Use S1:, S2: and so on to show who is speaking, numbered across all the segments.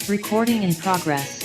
S1: Recording in progress.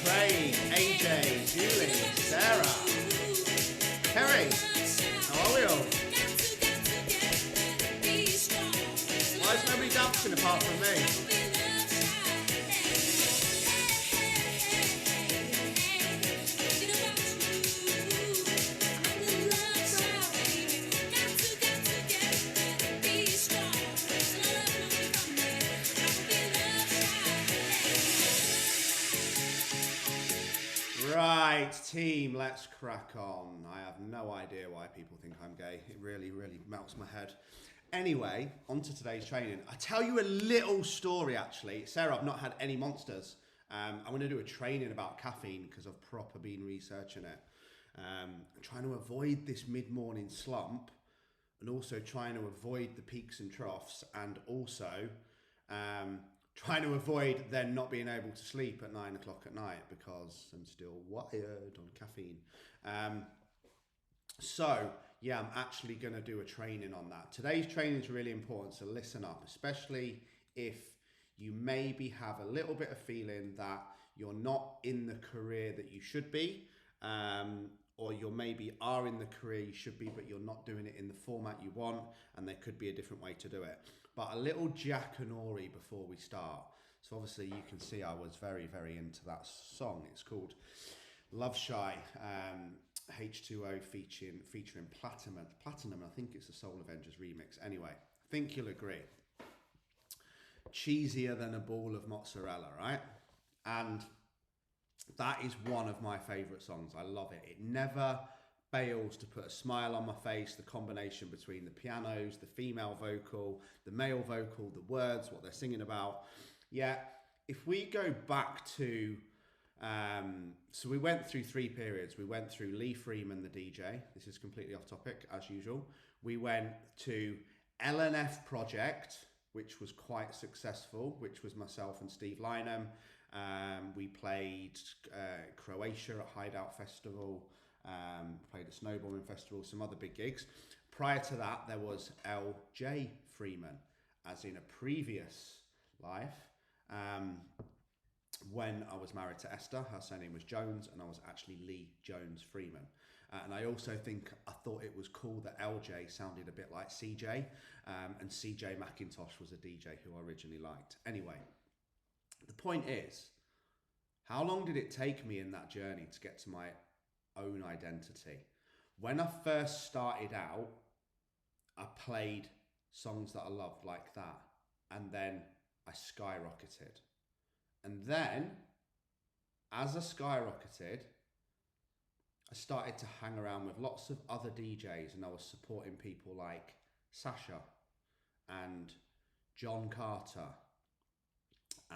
S2: Craig, AJ, Julie, Sarah, Kerry, how are we all? Why is nobody dancing apart from me? Right, team, let's crack on. I have no idea why people think I'm gay. It really, really melts my head. Anyway, on to today's training. I'll tell you a little story, actually. Sarah, I've not had any monsters. I'm going to do a training about caffeine because I've proper been researching it. I'm trying to avoid this mid-morning slump and also trying to avoid the peaks and troughs and also trying to avoid then not being able to sleep at 9 o'clock at night because I'm still wired on caffeine. So yeah, I'm actually going to do a training on that. Today's training is really important, so listen up, especially if you maybe have a little bit of feeling that you're not in the career that you should be, or you maybe are in the career you should be, but you're not doing it in the format you want, and there could be a different way to do it. But a little Jack and Ori before we start. So obviously you can see I was very, very into that song. It's called Love Shy, H2O featuring Platinum. I think it's a Soul Avengers remix. Anyway, I think you'll agree. Cheesier than a ball of mozzarella, right? And that is one of my favourite songs. I love it. It never fails to put a smile on my face. The combination between the pianos, the female vocal, the male vocal, the words, what they're singing about. Yeah, if we go back to, so we went through 3 periods. We went through Lee Freeman, the DJ. This is completely off topic, as usual. We went to LNF Project, which was quite successful, which was myself and Steve Lynham. We played Croatia at Hideout Festival, played at Snowboarding Festival, some other big gigs. Prior to that, there was LJ Freeman, as in a previous life, when I was married to Esther. Her surname was Jones, and I was actually Lee Jones Freeman. And I also I thought it was cool that LJ sounded a bit like CJ, and CJ McIntosh was a DJ who I originally liked. Anyway, the point is, how long did it take me in that journey to get to my own identity? When I first started out, I played songs that I loved like that, and then I skyrocketed. And then, as I skyrocketed, I started to hang around with lots of other DJs, and I was supporting people like Sasha and John Carter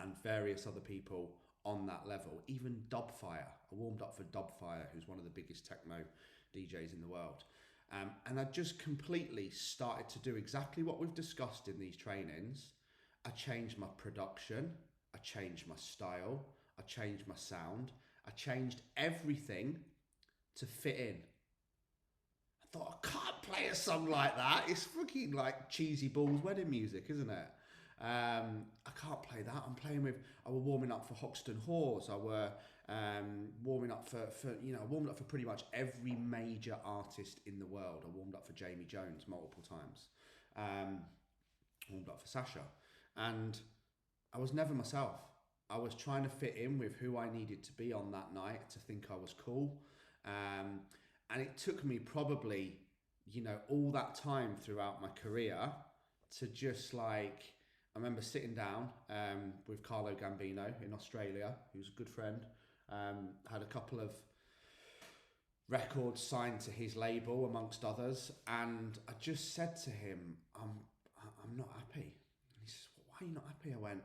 S2: and various other people on that level. Even Dubfire. I warmed up for Dubfire, who's one of the biggest techno DJs in the world. And I just completely started to do exactly what we've discussed in these trainings. I changed my production, I changed my style, I changed my sound, I changed everything to fit in. I thought, I can't play a song like that. It's fucking like Cheesy Balls wedding music, isn't it? I can't play that. I were warming up for Hoxton Hawes. I were warming up for I warmed up for pretty much every major artist in the world. I warmed up for Jamie Jones multiple times. Warmed up for Sasha. And I was never myself. I was trying to fit in with who I needed to be on that night to think I was cool. And it took me probably, all that time throughout my career to just I remember sitting down with Carlo Gambino in Australia, who's a good friend. Had a couple of records signed to his label amongst others, and I just said to him, I'm not happy. And he says, well, why are you not happy? I went,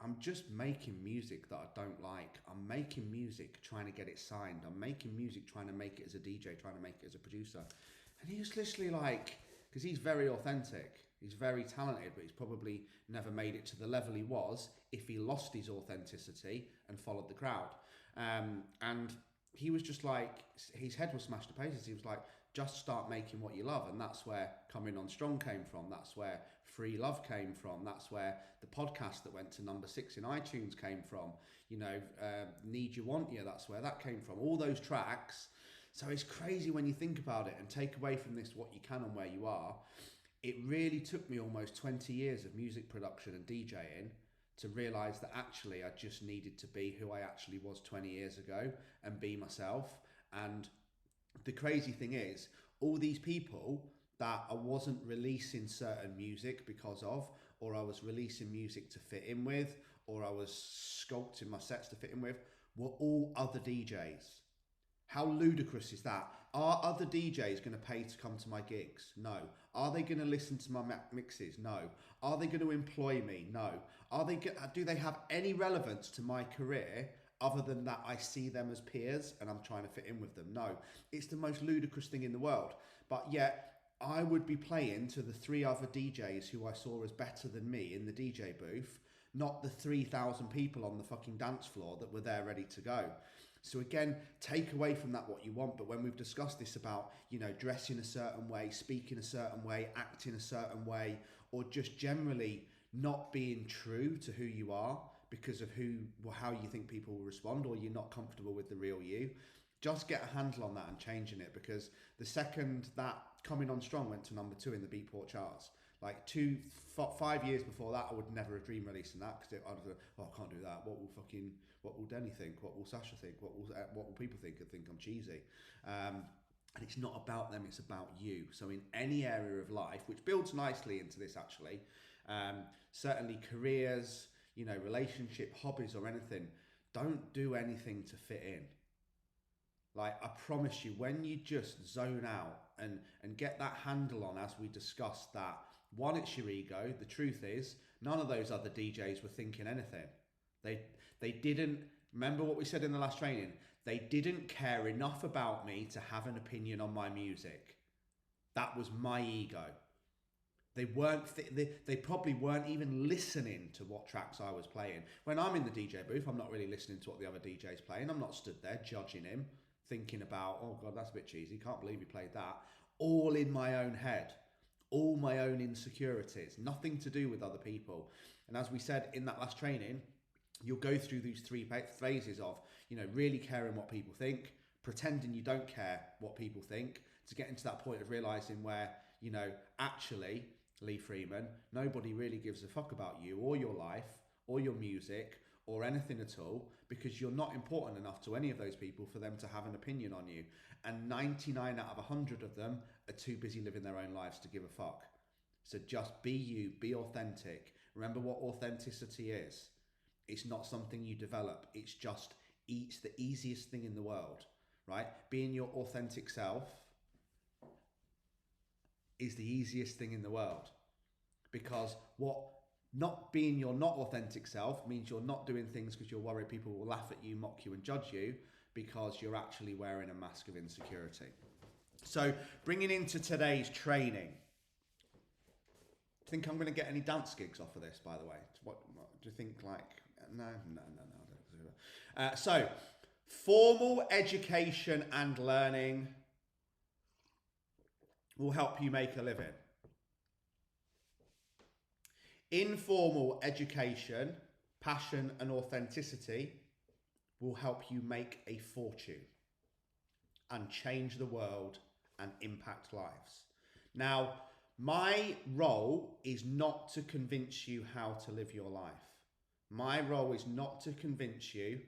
S2: I'm just making music that I don't like. I'm making music trying to get it signed. I'm making music trying to make it as a DJ, trying to make it as a producer. And he was literally like, because he's very authentic, he's very talented, but he's probably never made it to the level he was if he lost his authenticity and followed the crowd. And he was just like, his head was smashed to pieces. He was like, just start making what you love. And that's where Coming On Strong came from. That's where Free Love came from. That's where the podcast that went to number 6 in iTunes came from. You know, Need You Want You, that's where that came from. All those tracks. So it's crazy when you think about it and take away from this what you can and where you are. It really took me almost 20 years of music production and DJing to realise that actually I just needed to be who I actually was 20 years ago and be myself. And the crazy thing is, all these people that I wasn't releasing certain music because of, or I was releasing music to fit in with, or I was sculpting my sets to fit in with, were all other DJs. How ludicrous is that? Are other DJs going to pay to come to my gigs? No. Are they going to listen to my mixes? No. Are they going to employ me? No. Do they have any relevance to my career other than that I see them as peers and I'm trying to fit in with them? No. It's the most ludicrous thing in the world. But yet, I would be playing to the 3 other DJs who I saw as better than me in the DJ booth, not the 3,000 people on the fucking dance floor that were there ready to go. So again, take away from that what you want. But when we've discussed this about, you know, dressing a certain way, speaking a certain way, acting a certain way, or just generally not being true to who you are because of how you think people will respond, or you're not comfortable with the real you, just get a handle on that and changing it. Because the second that Coming On Strong went to number 2 in the Beatport charts, like 5 years before that, I would never have dreamed releasing that, because I'd have, oh, I can't do that. What will Denny think? What will Sasha think? What will people think? I think I'm cheesy. And it's not about them, it's about you. So in any area of life, which builds nicely into this actually, certainly careers, you know, relationship, hobbies or anything, don't do anything to fit in. Like, I promise you, when you just zone out and get that handle on, as we discussed, that one, it's your ego. The truth is, none of those other DJs were thinking anything. They didn't, remember what we said in the last training, they didn't care enough about me to have an opinion on my music. That was my ego. They probably weren't even listening to what tracks I was playing. When I'm in the DJ booth, I'm not really listening to what the other DJ's playing. I'm not stood there judging him, thinking about, oh God, that's a bit cheesy. Can't believe he played that. All in my own head. All my own insecurities. Nothing to do with other people. And as we said in that last training, you'll go through these 3 phases of, you know, really caring what people think, pretending you don't care what people think, to get into that point of realizing where, you know, actually, Lee Freeman, nobody really gives a fuck about you or your life or your music or anything at all, because you're not important enough to any of those people for them to have an opinion on you. And 99 out of 100 of them are too busy living their own lives to give a fuck. So just be you, be authentic. Remember what authenticity is. It's not something you develop. It's the easiest thing in the world, right? Being your authentic self is the easiest thing in the world, because not being your not authentic self means you're not doing things because you're worried people will laugh at you, mock you and judge you, because you're actually wearing a mask of insecurity. So bringing into today's training, do you think I'm going to get any dance gigs off of this, by the way? What do you think? Like, no, I don't. So formal education and learning will help you make a living. Informal education, passion and authenticity will help you make a fortune and change the world and impact lives. Now, my role is not to convince you how to live your life. My role is not to convince you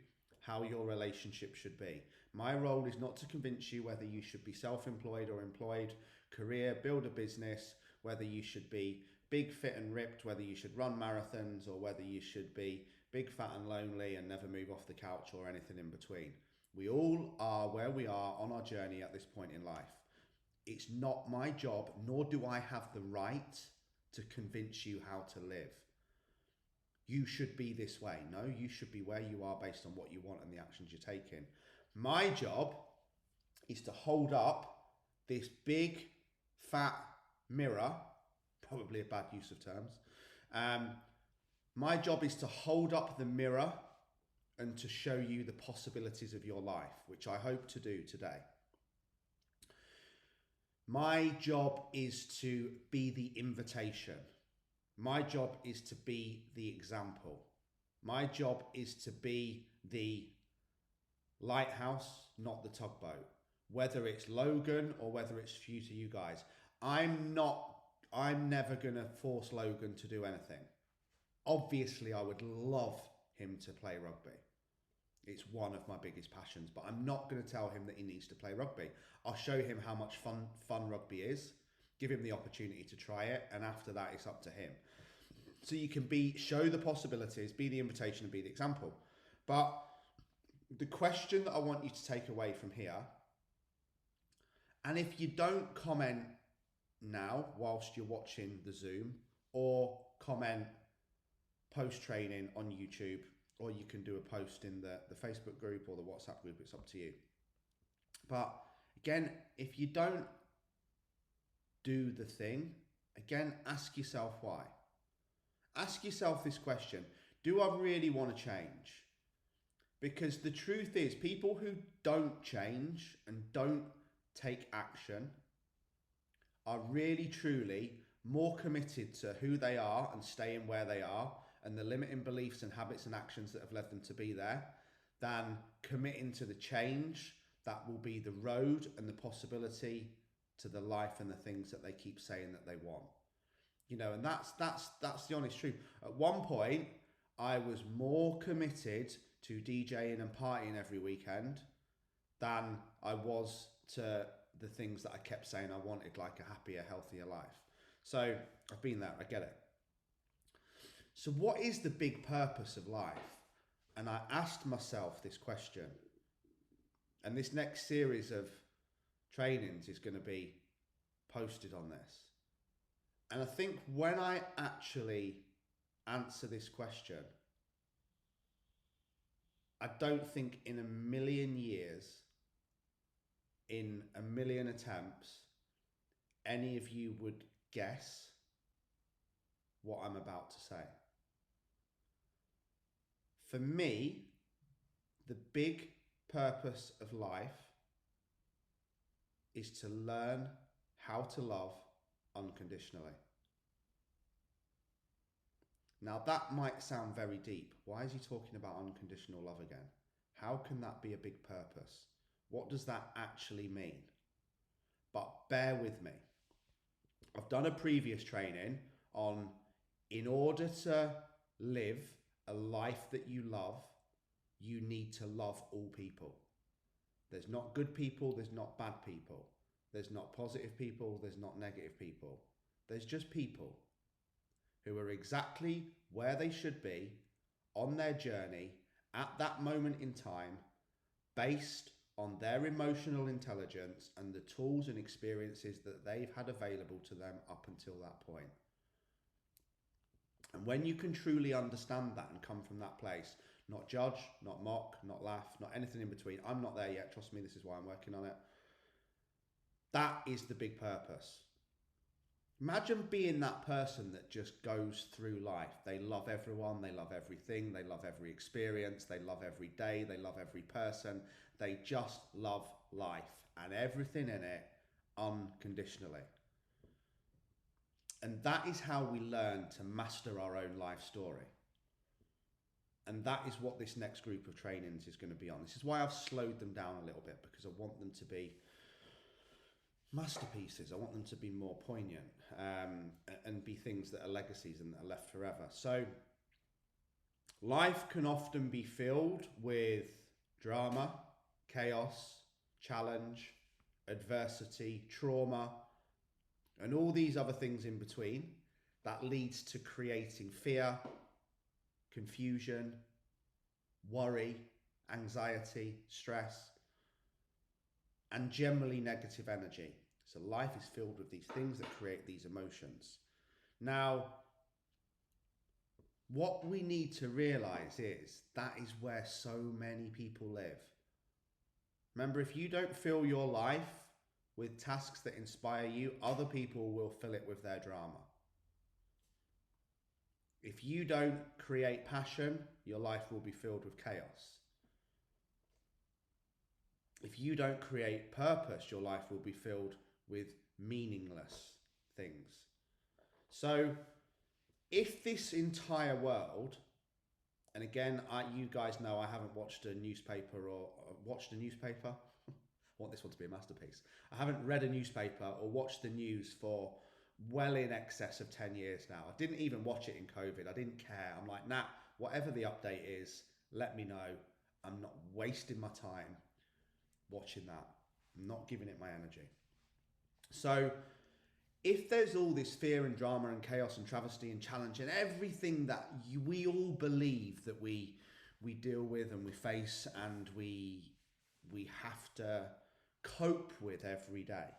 S2: how your relationship should be. My role is not to convince you whether you should be self-employed or employed, career, build a business, whether you should be big, fit and ripped, whether you should run marathons or whether you should be big, fat and lonely and never move off the couch or anything in between. We all are where we are on our journey at this point in life. It's not my job, nor do I have the right to convince you how to live. You should be this way. No, you should be where you are based on what you want and the actions you're taking. My job is to hold up this big, fat mirror, probably a bad use of terms. My job is to hold up the mirror and to show you the possibilities of your life, which I hope to do today. My job is to be the invitation. My job is to be the example. My job is to be the lighthouse, not the tugboat. Whether it's Logan or whether it's for you guys. I'm never going to force Logan to do anything. Obviously, I would love him to play rugby. It's one of my biggest passions, but I'm not going to tell him that he needs to play rugby. I'll show him how much fun rugby is, give him the opportunity to try it, and after that, it's up to him. So you can show the possibilities, be the invitation, and be the example. But the question that I want you to take away from here, and if you don't comment now whilst you're watching the Zoom, or comment post-training on YouTube, or you can do a post in the Facebook group or the WhatsApp group, it's up to you. But again, if you don't do the thing, again, ask yourself why. Ask yourself this question: do I really want to change? Because the truth is, people who don't change and don't take action are really, truly more committed to who they are and staying where they are and the limiting beliefs and habits and actions that have led them to be there than committing to the change that will be the road and the possibility to the life and the things that they keep saying that they want. You know, and that's the honest truth. At one point, I was more committed to DJing and partying every weekend than I was to the things that I kept saying I wanted, like a happier, healthier life. So I've been there, I get it. So what is the big purpose of life? And I asked myself this question. And this next series of trainings is going to be posted on this. And I think when I actually answer this question, I don't think in a million years, in a million attempts, any of you would guess what I'm about to say. For me, the big purpose of life is to learn how to love unconditionally. Now that might sound very deep. Why is he talking about unconditional love again? How can that be a big purpose? What does that actually mean? But bear with me. I've done a previous training on, in order to live a life that you love, you need to love all people. There's not good people, there's not bad people. There's not positive people, there's not negative people. There's just people who are exactly where they should be on their journey at that moment in time, based on their emotional intelligence and the tools and experiences that they've had available to them up until that point. And when you can truly understand that and come from that place, not judge, not mock, not laugh, not anything in between. I'm not there yet, trust me, this is why I'm working on it. That is the big purpose. Imagine being that person that just goes through life. They love everyone, they love everything, they love every experience, they love every day, they love every person. They just love life and everything in it unconditionally. And that is how we learn to master our own life story. And that is what this next group of trainings is going to be on. This is why I've slowed them down a little bit, because I want them to be masterpieces. I want them to be more poignant and be things that are legacies and that are left forever. So life can often be filled with drama, chaos, challenge, adversity, trauma, and all these other things in between that leads to creating fear, confusion, worry, anxiety, stress, and generally negative energy. So life is filled with these things that create these emotions. Now, what we need to realize is that is where so many people live. Remember, if you don't fill your life with tasks that inspire you, other people will fill it with their drama. If you don't create passion, your life will be filled with chaos. If you don't create purpose, your life will be filled with meaningless things. So if this entire world, and again, you guys know I haven't watched a newspaper or watched a newspaper. I want this one to be a masterpiece. I haven't read a newspaper or watched the news for well in excess of 10 years now. I didn't even watch it in COVID. I didn't care. I'm like, nah, whatever the update is, let me know. I'm not wasting my time watching that. I'm not giving it my energy. So if there's all this fear and drama and chaos and travesty and challenge and everything that we all believe that we deal with and we face and we have to cope with every day,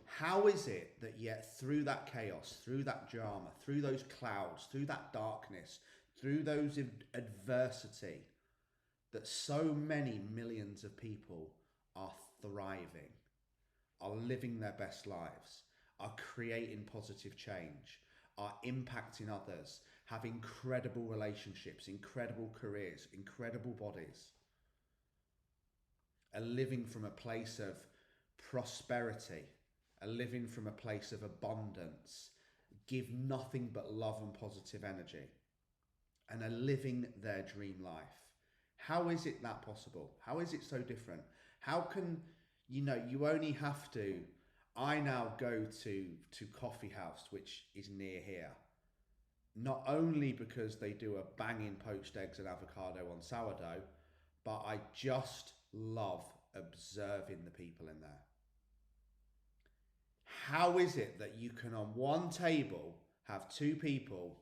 S2: how is it that yet through that chaos, through that drama, through those clouds, through that darkness, through those adversity, that so many millions of people are thriving, are living their best lives, are creating positive change, are impacting others, have incredible relationships, incredible careers, incredible bodies, are living from a place of prosperity, are living from a place of abundance, give nothing but love and positive energy, and are living their dream life? How is it that possible? How is it so different? How can, you only have to, I now go to Coffee House, which is near here, not only because they do a banging poached eggs and avocado on sourdough, but I just love observing the people in there. How is it that you can on one table have two people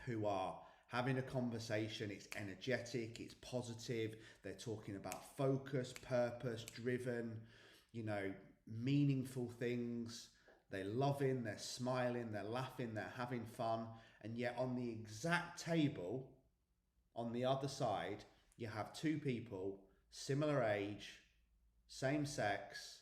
S2: who are having a conversation, it's energetic, it's positive, they're talking about focus, purpose, driven, meaningful things, they're loving, they're smiling, they're laughing, they're having fun, and yet on the exact table, on the other side, you have two people, similar age, same sex,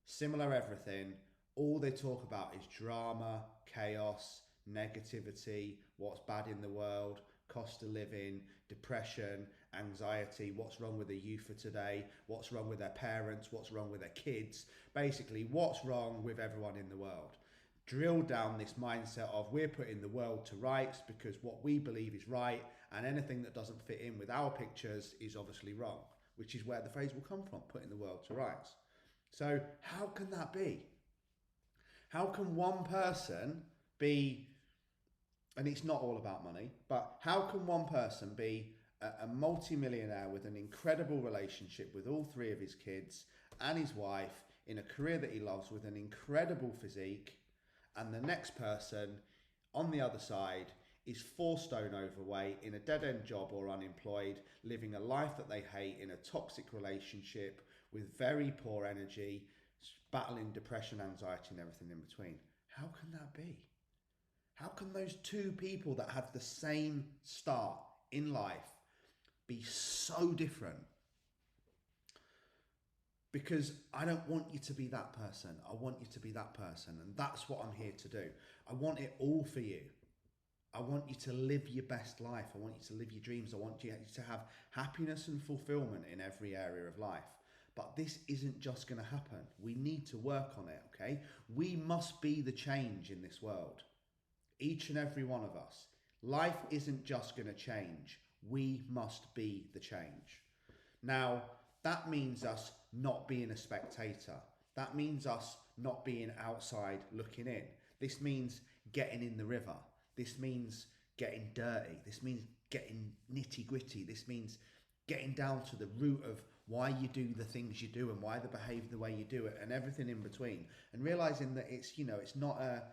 S2: similar everything, all they talk about is drama, chaos, negativity, what's bad in the world, cost of living, depression, anxiety, what's wrong with the youth of today, what's wrong with their parents, what's wrong with their kids, basically what's wrong with everyone in the world. Drill down this mindset of we're putting the world to rights because what we believe is right, and anything that doesn't fit in with our pictures is obviously wrong, which is where the phrase will come from, putting the world to rights. So how can that be? How can one person be, and it's not all about money, but how can one person be a multi-millionaire with an incredible relationship with all three of his kids and his wife, in a career that he loves, with an incredible physique, and the next person on the other side is 4 stone overweight, in a dead-end job or unemployed, living a life that they hate, in a toxic relationship with very poor energy, battling depression, anxiety and everything in between? How can that be? How can those two people that have the same start in life be so different? Because I don't want you to be that person. I want you to be that person. And that's what I'm here to do. I want it all for you. I want you to live your best life. I want you to live your dreams. I want you to have happiness and fulfillment in every area of life. But this isn't just going to happen. We need to work on it, okay? We must be the change in this world. Each and every one of us. Life isn't just going to change. We must be the change. Now, that means us not being a spectator. That means us not being outside looking in. This means getting in the river. This means getting dirty. This means getting nitty gritty. This means getting down to the root of why you do the things you do and why they behave the way you do it and everything in between. And realizing that it's not a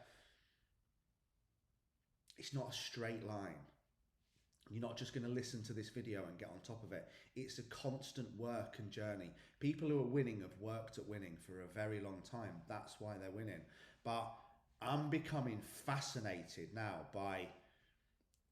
S2: straight line. You're not just going to listen to this video and get on top of it. It's a constant work and journey. People who are winning have worked at winning for a very long time. That's why they're winning. But I'm becoming fascinated now by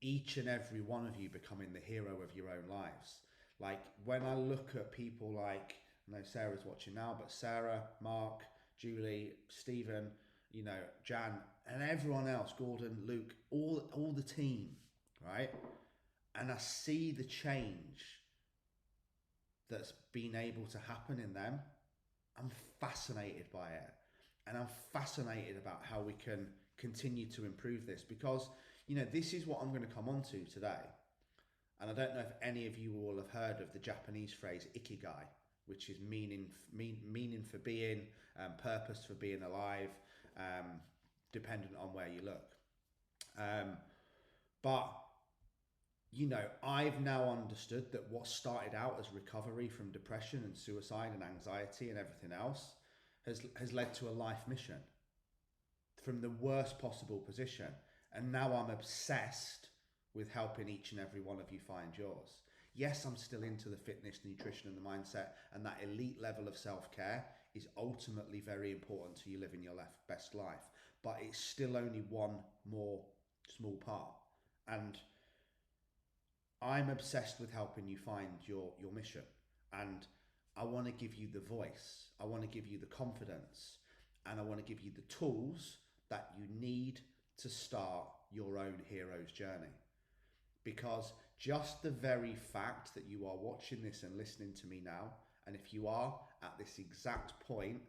S2: each and every one of you becoming the hero of your own lives. Like when I look at people like, I know Sarah's watching now, but Sarah, Mark, Julie, Stephen, you know, Jan, and everyone else, Gordon, Luke, all the team, right? And I see the change that's been able to happen in them. I'm fascinated by it. And I'm fascinated about how we can continue to improve this, because, you know, this is what I'm going to come on to today. And I don't know if any of you all have heard of the Japanese phrase ikigai, which is meaning for being, purpose for being alive, dependent on where you look. But you know, I've now understood that what started out as recovery from depression and suicide and anxiety and everything else has led to a life mission from the worst possible position. And now I'm obsessed with helping each and every one of you find yours. Yes, I'm still into the fitness, nutrition and the mindset, and that elite level of self-care is ultimately very important to you living your best life. But it's still only one more small part. And I'm obsessed with helping you find your mission, and I want to give you the voice, I want to give you the confidence, and I want to give you the tools that you need to start your own hero's journey. Because just the very fact that you are watching this and listening to me now, and if you are at this exact point,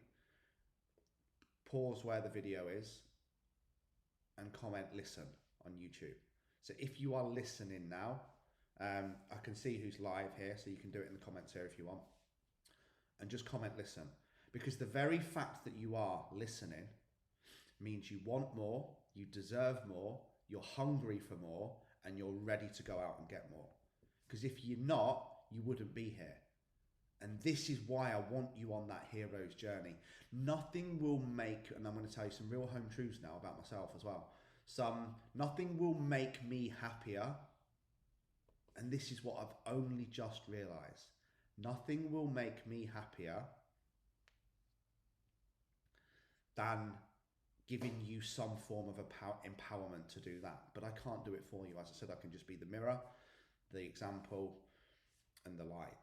S2: pause where the video is and comment listen on YouTube. So if you are listening now, I can see who's live here, so you can do it in the comments here if you want. And just comment listen. Because the very fact that you are listening means you want more, you deserve more, you're hungry for more, and you're ready to go out and get more. Because if you're not, you wouldn't be here. And this is why I want you on that hero's journey. Nothing will make, and I'm going to tell you some real home truths now about myself as well. Nothing will make me happier. And this is what I've only just realized. Nothing will make me happier than giving you some form of empowerment to do that. But I can't do it for you. As I said, I can just be the mirror, the example, and the light.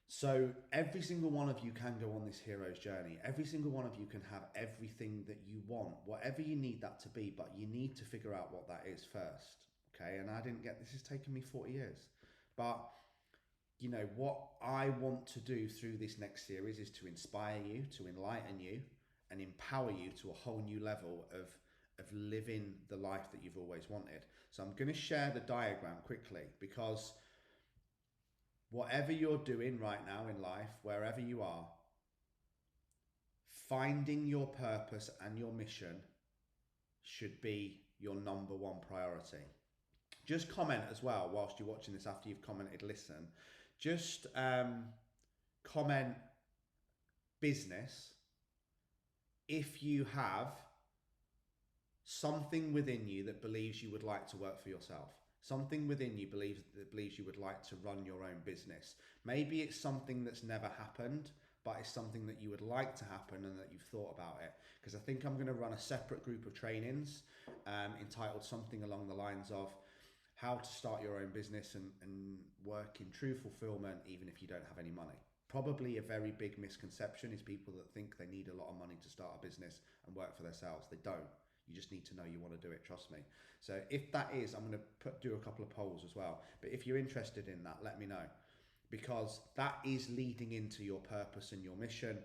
S2: So every single one of you can go on this hero's journey. Every single one of you can have everything that you want, whatever you need that to be, but you need to figure out what that is first. Okay, and I didn't get this. Has taken me 40 years. But, you know, what I want to do through this next series is to inspire you, to enlighten you, and empower you to a whole new level of living the life that you've always wanted. So I'm going to share the diagram quickly, because whatever you're doing right now in life, wherever you are, finding your purpose and your mission should be your number one priority. Just comment as well whilst you're watching this, after you've commented listen, just comment business if you have something within you that believes you would like to work for yourself. Something within you that believes you would like to run your own business. Maybe it's something that's never happened, but it's something that you would like to happen and that you've thought about it. Because I think I'm going to run a separate group of trainings entitled something along the lines of how to start your own business and work in true fulfillment even if you don't have any money. Probably a very big misconception is people that think they need a lot of money to start a business and work for themselves. They don't. You just need to know you want to do it, trust me. So if that is, I'm going to do a couple of polls as well. But if you're interested in that, let me know. Because that is leading into your purpose and your mission.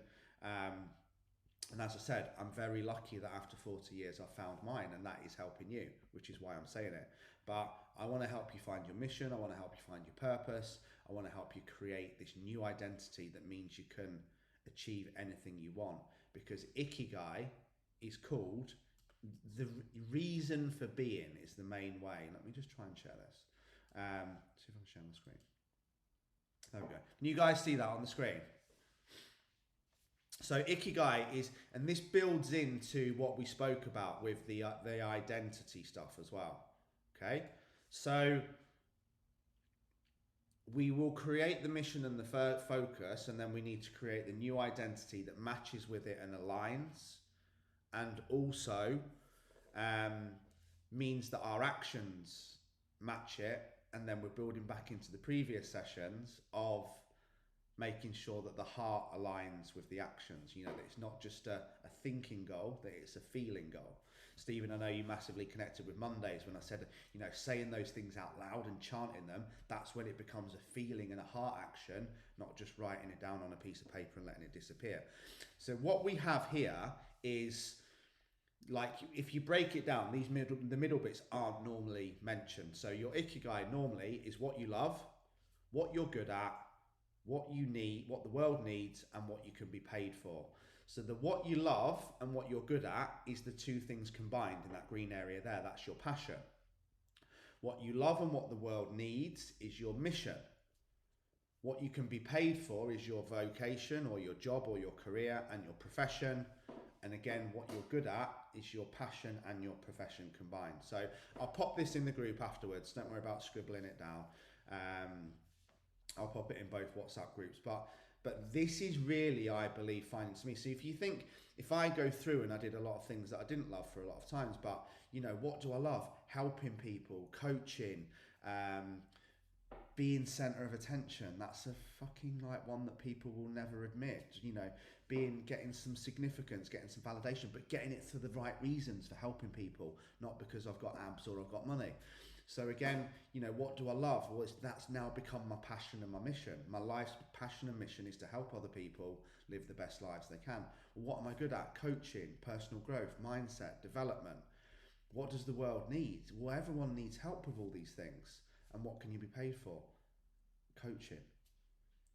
S2: And as I said, I'm very lucky that after 40 years I've found mine, and that is helping you, which is why I'm saying it. But I want to help you find your mission. I want to help you find your purpose. I want to help you create this new identity that means you can achieve anything you want. Because Ikigai is called the reason for being is the main way. Let me just try and share this. See if I can share my screen. There we go. Can you guys see that on the screen? So Ikigai is, and this builds into what we spoke about with the identity stuff as well. Okay, so we will create the mission and the focus, and then we need to create the new identity that matches with it and aligns, and also means that our actions match it. And then we're building back into the previous sessions of making sure that the heart aligns with the actions. You know, that it's not just a thinking goal, that it's a feeling goal. Stephen, I know you massively connected with Mondays when I said, you know, saying those things out loud and chanting them, that's when it becomes a feeling and a heart action, not just writing it down on a piece of paper and letting it disappear. So what we have here is, like, if you break it down, the middle bits aren't normally mentioned. So your ikigai normally is what you love, what you're good at, what you need, what the world needs, and what you can be paid for. So the what you love and what you're good at is the two things combined in that green area there. That's your passion. What you love and what the world needs is your mission. What you can be paid for is your vocation or your job or your career and your profession. And again, what you're good at is your passion and your profession combined. So I'll pop this in the group afterwards. Don't worry about scribbling it down. I'll pop it in both WhatsApp groups. But this is really, I believe, finding to me. So if I go through and I did a lot of things that I didn't love for a lot of times, but, you know, what do I love? Helping people, coaching, being center of attention. That's a fucking like one that people will never admit. You know, getting some significance, getting some validation, but getting it for the right reasons, for helping people, not because I've got abs or I've got money. So again, you know, what do I love? Well, that's now become my passion and my mission. My life's passion and mission is to help other people live the best lives they can. Well, what am I good at? Coaching, personal growth, mindset, development. What does the world need? Well, everyone needs help with all these things. And what can you be paid for? Coaching.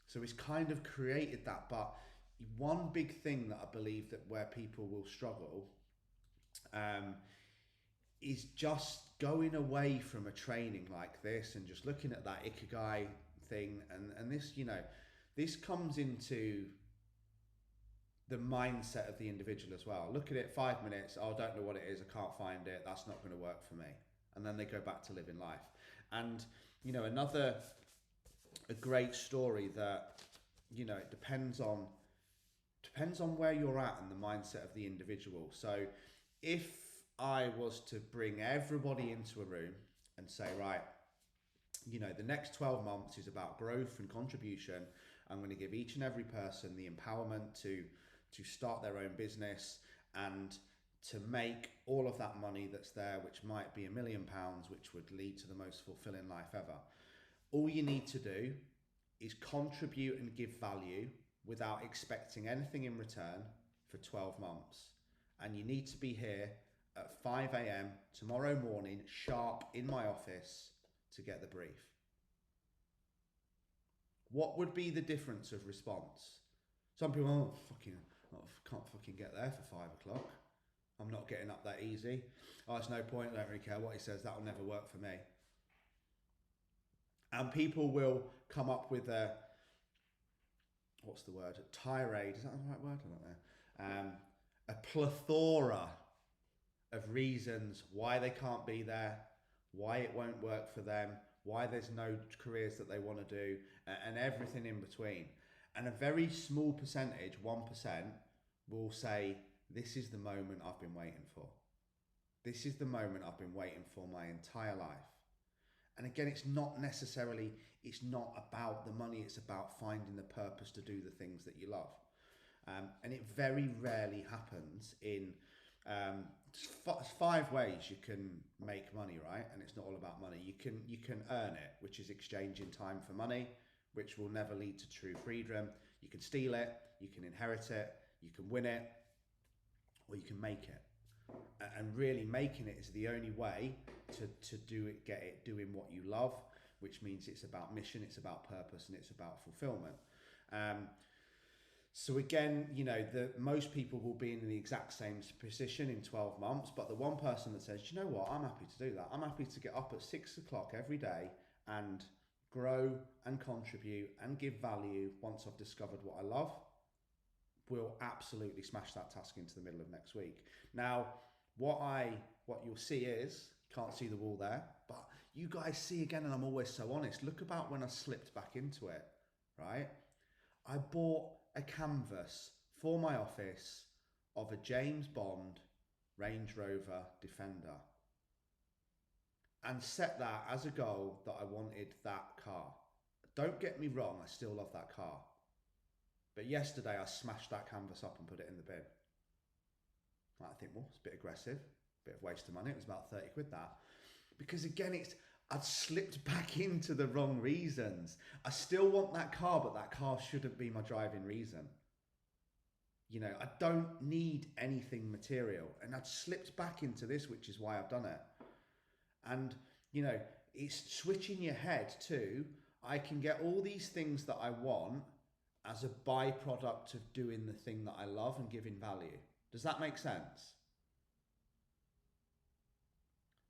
S2: So it's kind of created that. But one big thing that I believe that where people will struggle is just going away from a training like this and just looking at that ikigai thing. And this, you know, this comes into the mindset of the individual as well. Look at it, 5 minutes, oh, I don't know what it is, I can't find it, that's not going to work for me. And then they go back to living life. And, you know, a great story that, you know, it depends on where you're at and the mindset of the individual. So if I was to bring everybody into a room and say, right, you know, the next 12 months is about growth and contribution. I'm going to give each and every person the empowerment to start their own business and to make all of that money that's there, which might be £1 million, which would lead to the most fulfilling life ever. All you need to do is contribute and give value without expecting anything in return for 12 months. And you need to be here at 5 a.m. tomorrow morning, sharp, in my office to get the brief. What would be the difference of response? Some people, can't fucking get there for 5 o'clock. I'm not getting up that easy. Oh, it's no point, I don't really care what he says, that'll never work for me. And people will come up with a tirade, is that the right word? I don't know. A plethora of reasons why they can't be there, why it won't work for them, why there's no careers that they want to do, and everything in between. And a very small percentage, 1%, will say, this is the moment I've been waiting for. This is the moment I've been waiting for my entire life. And again, it's not about the money, it's about finding the purpose to do the things that you love. And it very rarely happens in 5 ways you can make money, right? And it's not all about money. You can earn it, which is exchanging time for money, which will never lead to true freedom. You can steal it, you can inherit it, you can win it, or you can make it. And really making it is the only way to do it, get it doing what you love, which means it's about mission, it's about purpose, and it's about fulfillment. So again, you know, most people will be in the exact same position in 12 months, but the one person that says, you know what, I'm happy to do that. I'm happy to get up at 6 o'clock every day and grow and contribute and give value once I've discovered what I love, will absolutely smash that task into the middle of next week. Now, what you'll see is, can't see the wall there, but you guys see again, and I'm always so honest, look about when I slipped back into it, right? I bought a canvas for my office of a James Bond Range Rover Defender and set that as a goal that I wanted that car. Don't get me wrong, I still love that car. But yesterday I smashed that canvas up and put it in the bin. I think, well, it's a bit aggressive, a bit of waste of money. It was about 30 quid that. Because again, I'd slipped back into the wrong reasons. I still want that car, but that car shouldn't be my driving reason. You know, I don't need anything material. And I'd slipped back into this, which is why I've done it. And, you know, it's switching your head to, I can get all these things that I want as a byproduct of doing the thing that I love and giving value. Does that make sense?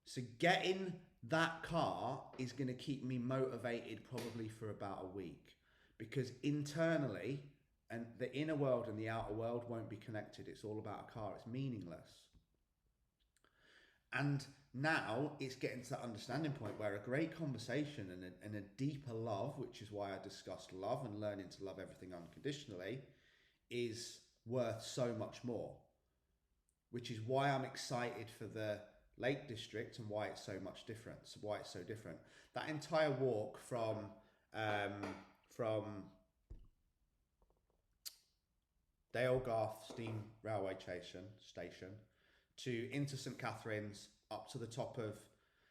S2: So getting that car is going to keep me motivated probably for about a week, because internally, and the inner world and the outer world won't be connected. It's all about a car. It's meaningless. And now it's getting to that understanding point where a great conversation and a deeper love, which is why I discussed love and learning to love everything unconditionally, is worth so much more, which is why I'm excited for the Lake District and why it's so much different, why it's so different. That entire walk from Dalegarth Steam Railway Station to into St Catherine's up to the top of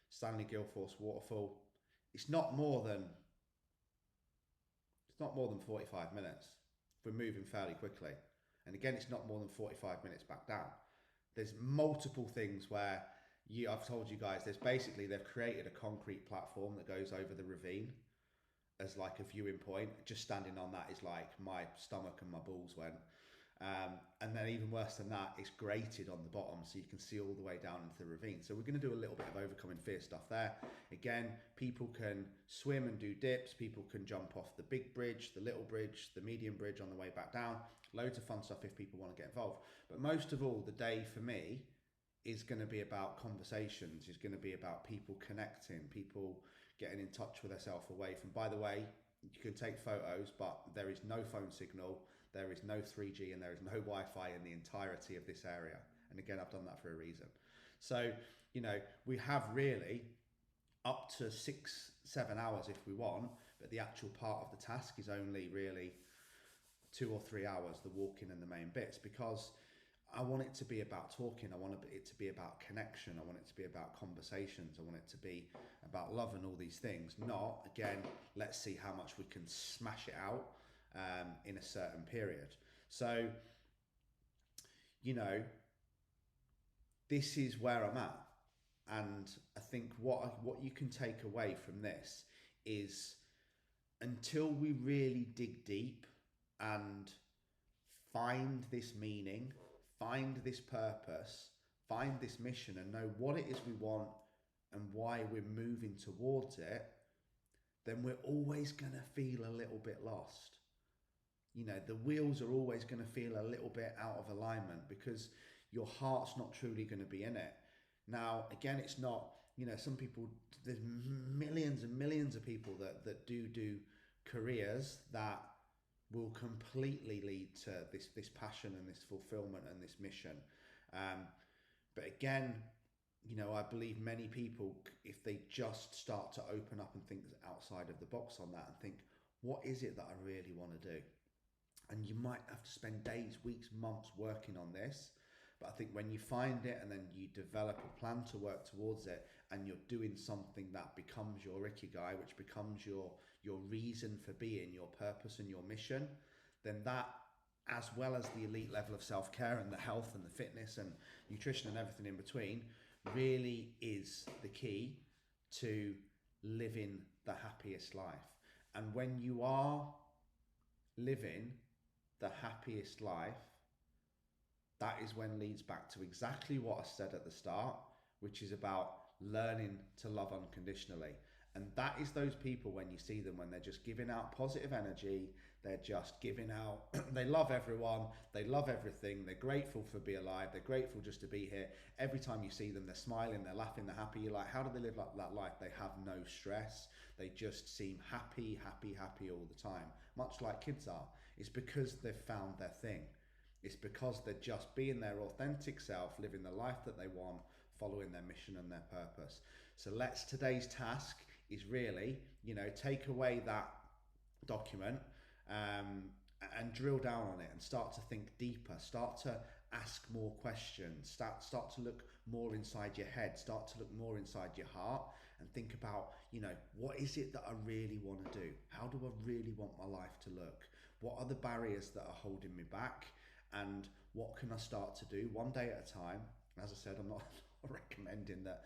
S2: Stanley Guilford's waterfall, it's not more than 45 minutes if we're moving fairly quickly. And again, it's not more than 45 minutes back down. There's multiple things where I've told you guys, they've created a concrete platform that goes over the ravine as like a viewing point. Just standing on that is like my stomach and my balls went. And then even worse than that, it's grated on the bottom so you can see all the way down into the ravine. So we're going to do a little bit of overcoming fear stuff there. Again, people can swim and do dips. People can jump off the big bridge, the little bridge, the medium bridge on the way back down. Loads of fun stuff if people want to get involved. But most of all, the day for me is going to be about conversations, is going to be about people connecting, people getting in touch with themselves away from, by the way, you can take photos, but there is no phone signal, there is no 3G, and there is no Wi-Fi in the entirety of this area. And again, I've done that for a reason. So, you know, we have really up to 6-7 hours if we want, but the actual part of the task is only really 2 or 3 hours, the walking and the main bits, because I want it to be about talking. I want it to be about connection. I want it to be about conversations. I want it to be about love and all these things. Not, again, let's see how much we can smash it out in a certain period. So, you know, this is where I'm at. And I think what you can take away from this is, until we really dig deep and find this meaning, find this purpose, find this mission, and know what it is we want and why we're moving towards it, then we're always going to feel a little bit lost. You know, the wheels are always going to feel a little bit out of alignment because your heart's not truly going to be in it. Now, again, it's not, you know, some people, there's millions and millions of people that do careers that will completely lead to this passion and this fulfillment and this mission. But again, you know, I believe many people, if they just start to open up and think outside of the box on that and think, what is it that I really want to do? And you might have to spend days, weeks, months working on this. But I think when you find it and then you develop a plan to work towards it, and you're doing something that becomes your ikigai, which becomes your reason for being, your purpose and your mission, then that, as well as the elite level of self-care and the health and the fitness and nutrition and everything in between, really is the key to living the happiest life. And when you are living the happiest life, that is when leads back to exactly what I said at the start, which is about learning to love unconditionally. And that is those people, when you see them, when they're just giving out positive energy, They're just giving out. They love everyone. They love everything. They're grateful for being alive. They're grateful just to be here. Every time you see them, they're smiling, they're laughing, they're happy. You're like, how do they live like that life? They have no stress. They just seem happy, happy, happy all the time, much like kids are. It's because they've found their thing. It's because they're just being their authentic self, living the life that they want, following their mission and their purpose. So today's task is really, take away that document, and drill down on it and start to think deeper, start to ask more questions, start to look more inside your head, start to look more inside your heart, and think about, what is it that I really want to do? How do I really want my life to look? What are the barriers that are holding me back? And what can I start to do one day at a time? As I said, I'm not recommending that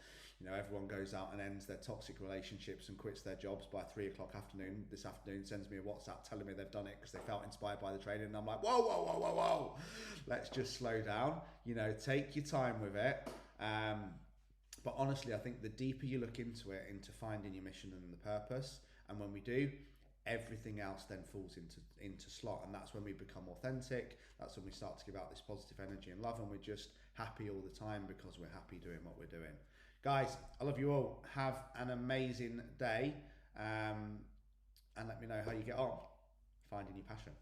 S2: everyone goes out and ends their toxic relationships and quits their jobs by 3 o'clock afternoon. This afternoon sends me a WhatsApp telling me they've done it because they felt inspired by the training, and I'm like, whoa, whoa, whoa, whoa, whoa, let's just slow down. Take your time with it. But honestly, I think the deeper you look into it, into finding your mission and the purpose, and when we do, everything else then falls into slot, and that's when we become authentic. That's when we start to give out this positive energy and love, and we're just happy all the time because we're happy doing what we're doing. Guys, I love you all. Have an amazing day, and let me know how you get on finding your passion.